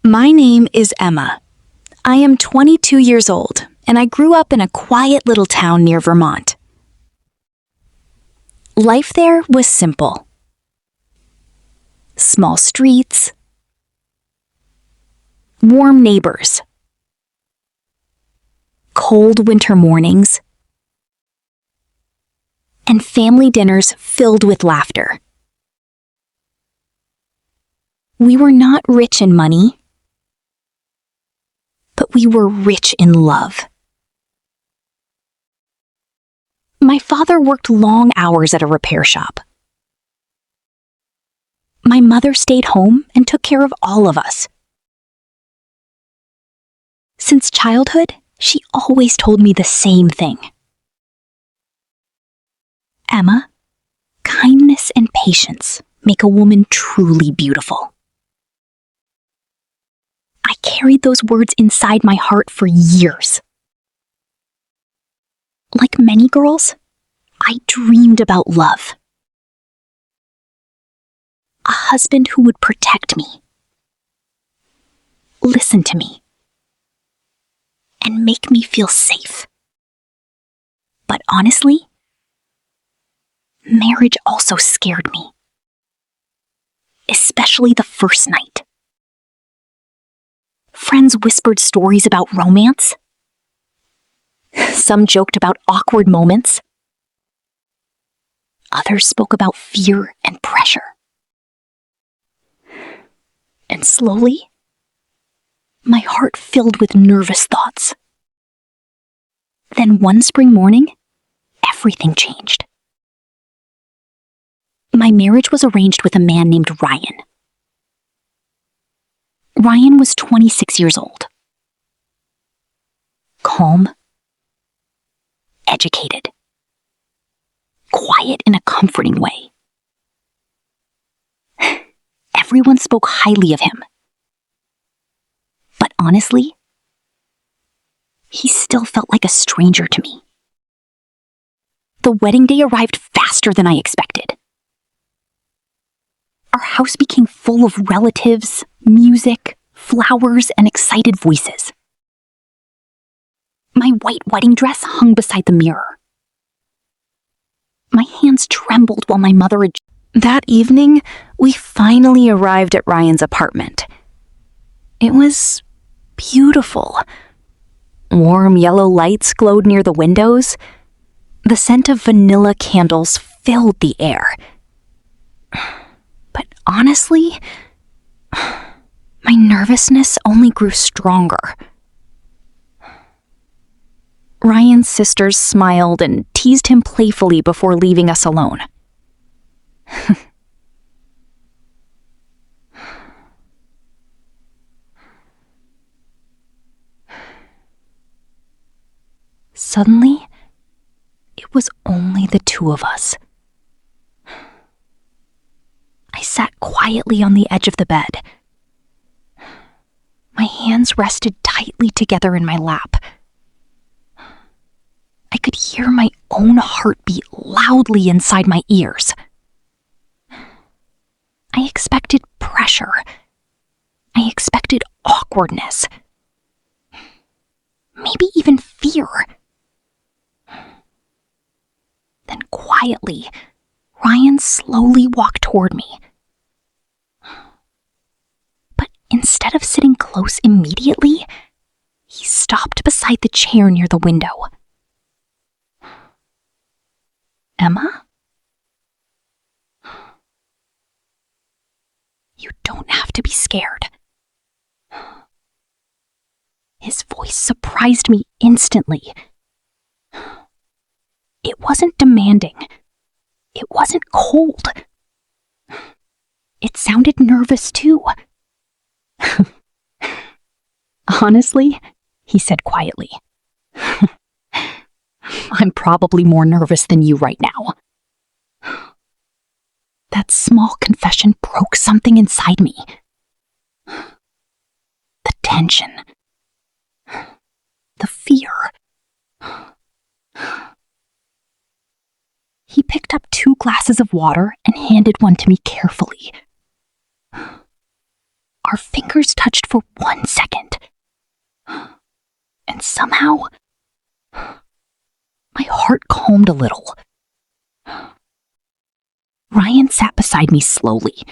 My name is Emma. I am 22 years old, and I grew up in a quiet little town near Vermont. Life there was simple. Small streets, warm neighbors, cold winter mornings, and family dinners filled with laughter. We were not rich in money, but we were rich in love. My father worked long hours at a repair shop. My mother stayed home and took care of all of us. Since childhood, she always told me the same thing. Emma, kindness and patience make a woman truly beautiful. I carried those words inside my heart for years. Like many girls, I dreamed about love. A husband who would protect me, listen to me, and make me feel safe. But honestly, marriage also scared me, especially the first night. Friends whispered stories about romance. Some joked about awkward moments. Others spoke about fear and pressure. And slowly, my heart filled with nervous thoughts. Then one spring morning, everything changed. My marriage was arranged with a man named Ryan. Ryan was 26 years old. Calm, educated, quiet in a comforting way. Everyone spoke highly of him. But honestly, he still felt like a stranger to me. The wedding day arrived faster than I expected. Our house became full of relatives, music, flowers, and excited voices. My white wedding dress hung beside the mirror. My hands trembled while my mother... That evening, we finally arrived at Ryan's apartment. It was beautiful. Warm yellow lights glowed near the windows. The scent of vanilla candles filled the air. But honestly, my nervousness only grew stronger. Ryan's sisters smiled and teased him playfully before leaving us alone. Suddenly, it was only the two of us. I sat quietly on the edge of the bed. My hands rested tightly together in my lap. I could hear my own heartbeat loudly inside my ears. I expected pressure. I expected awkwardness. Maybe even fear. Then quietly, Ryan slowly walked toward me. But instead of sitting close immediately, he stopped beside the chair near the window. Emma? You don't have to be scared. His voice surprised me instantly. It wasn't demanding. It wasn't cold. It sounded nervous too. Honestly, he said quietly, I'm probably more nervous than you right now. That small confession broke something inside me. The tension. The fear. He picked up 2 glasses of water and handed one to me carefully. Our fingers touched for 1 second. And somehow, my heart calmed a little. Ryan sat beside me slowly,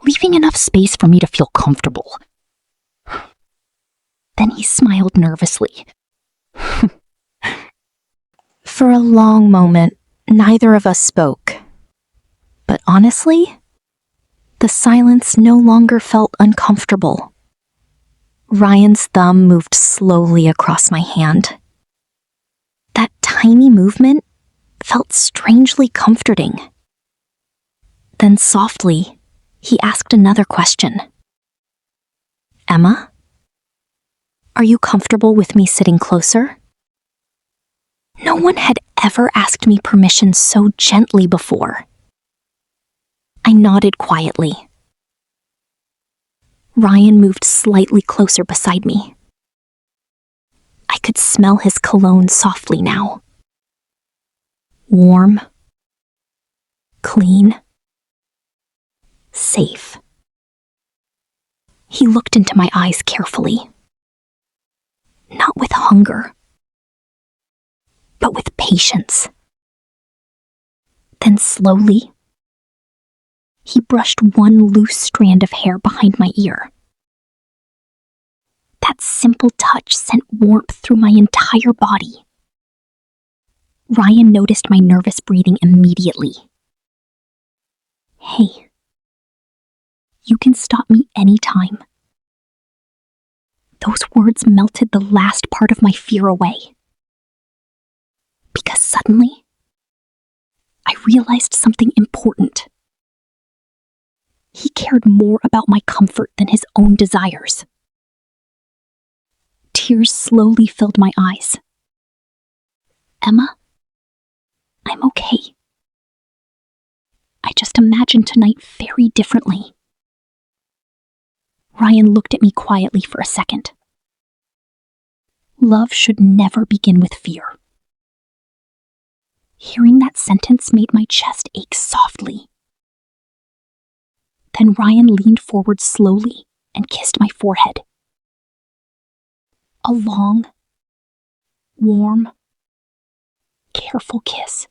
leaving enough space for me to feel comfortable. Then he smiled nervously. For a long moment, neither of us spoke. But honestly, the silence no longer felt uncomfortable. Ryan's thumb moved slowly across my hand. That tiny movement felt strangely comforting. Then softly, he asked another question. Emma, are you comfortable with me sitting closer? No one had ever asked me permission so gently before. I nodded quietly. Ryan moved slightly closer beside me. I could smell his cologne softly now. Warm, clean, safe. He looked into my eyes carefully. Not with hunger, but with patience. Then slowly, he brushed one loose strand of hair behind my ear. That simple touch sent warmth through my entire body. Ryan noticed my nervous breathing immediately. Hey, you can stop me anytime. Those words melted the last part of my fear away. Because suddenly, I realized something important. He cared more about my comfort than his own desires. Tears slowly filled my eyes. Emma, I'm okay. I just imagined tonight very differently. Ryan looked at me quietly for a second. Love should never begin with fear. Hearing that sentence made my chest ache softly. Then Ryan leaned forward slowly and kissed my forehead. A long, warm, careful kiss.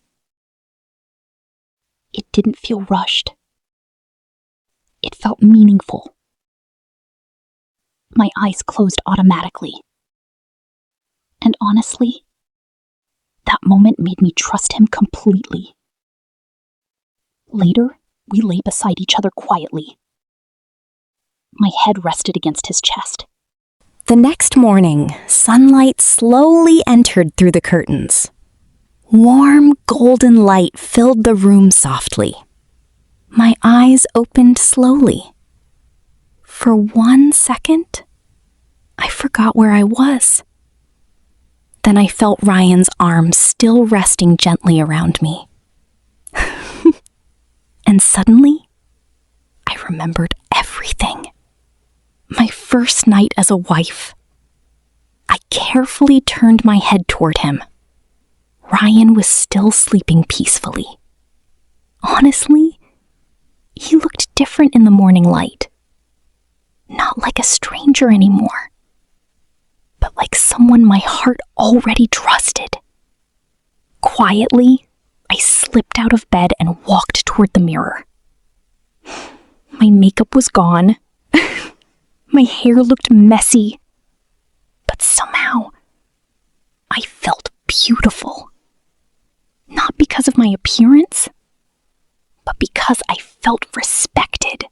It didn't feel rushed. It felt meaningful. My eyes closed automatically. And honestly, that moment made me trust him completely. Later, we lay beside each other quietly. My head rested against his chest. The next morning, sunlight slowly entered through the curtains. Warm, golden light filled the room softly. My eyes opened slowly. For 1 second, I forgot where I was. Then I felt Ryan's arms still resting gently around me. And suddenly, I remembered everything. My first night as a wife. I carefully turned my head toward him. Ryan was still sleeping peacefully. Honestly, he looked different in the morning light. Not like a stranger anymore, but like someone my heart already trusted. Quietly, I slipped out of bed and walked toward the mirror. My makeup was gone. My hair looked messy. But somehow, I felt beautiful. Not because of my appearance, but because I felt respected.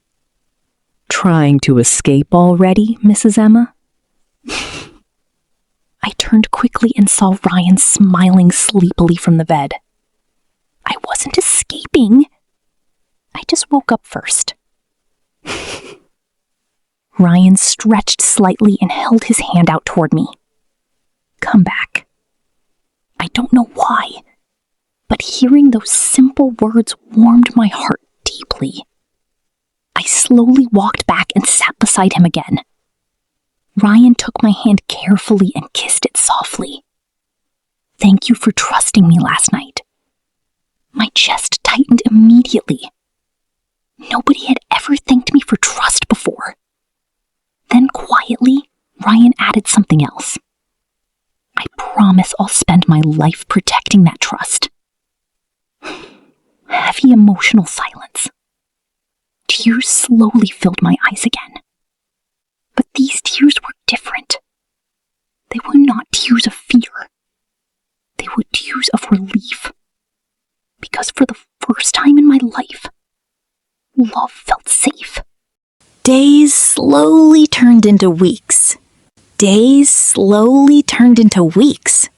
Trying to escape already, Mrs. Emma? I turned quickly and saw Ryan smiling sleepily from the bed. I wasn't escaping. I just woke up first. Ryan stretched slightly and held his hand out toward me. Come back. I don't know why, but hearing those simple words warmed my heart deeply. I slowly walked back and sat beside him again. Ryan took my hand carefully and kissed it softly. Thank you for trusting me last night. My chest tightened immediately. Nobody had ever thanked me for trust before. Then quietly, Ryan added something else. I promise I'll spend my life protecting that trust. Heavy emotional silence. Tears slowly filled my eyes again. But these tears were different. They were not tears of fear. They were tears of relief. Because for the first time in my life, love felt safe. Days slowly turned into weeks. Days slowly turned into weeks.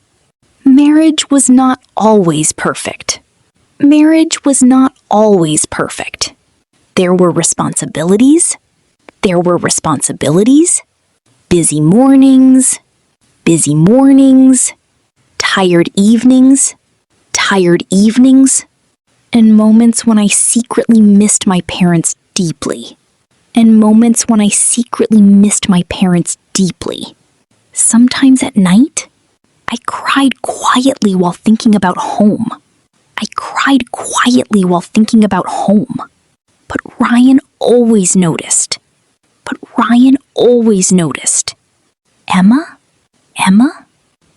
Marriage was not always perfect. Marriage was not always perfect. There were responsibilities. There were responsibilities. Busy mornings. Busy mornings. Tired evenings. Tired evenings. And moments when I secretly missed my parents deeply. And moments when I secretly missed my parents deeply. Sometimes at night, I cried quietly while thinking about home. I cried quietly while thinking about home. But Ryan always noticed. Emma? Emma?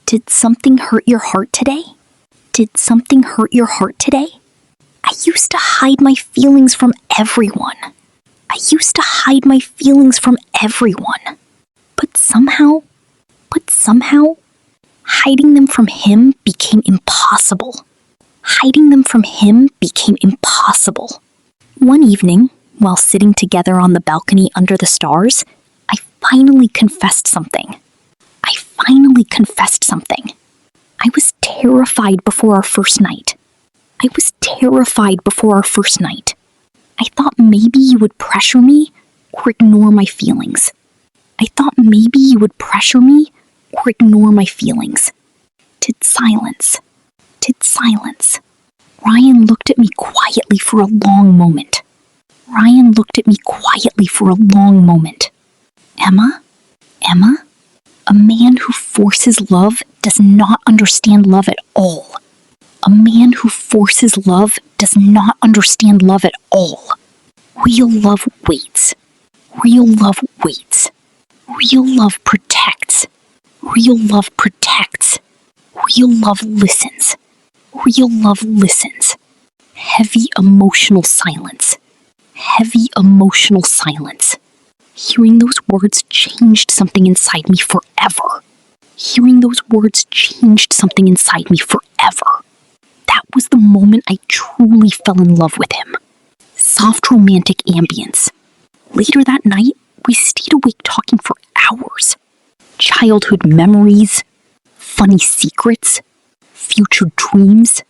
Did something hurt your heart today? Did something hurt your heart today? I used to hide my feelings from everyone. But somehow, hiding them from him became impossible. One evening, while sitting together on the balcony under the stars, I finally confessed something. I was terrified before our first night. I thought maybe you would pressure me or ignore my feelings. Did silence. Ryan looked at me quietly for a long moment. Emma? A man who forces love does not understand love at all. Real love waits. Real love protects. Real love listens. Heavy emotional silence. Hearing those words changed something inside me forever. That was the moment I truly fell in love with him. Soft romantic ambience. Later that night, we stayed awake talking for hours. Childhood memories, funny secrets, future dreams.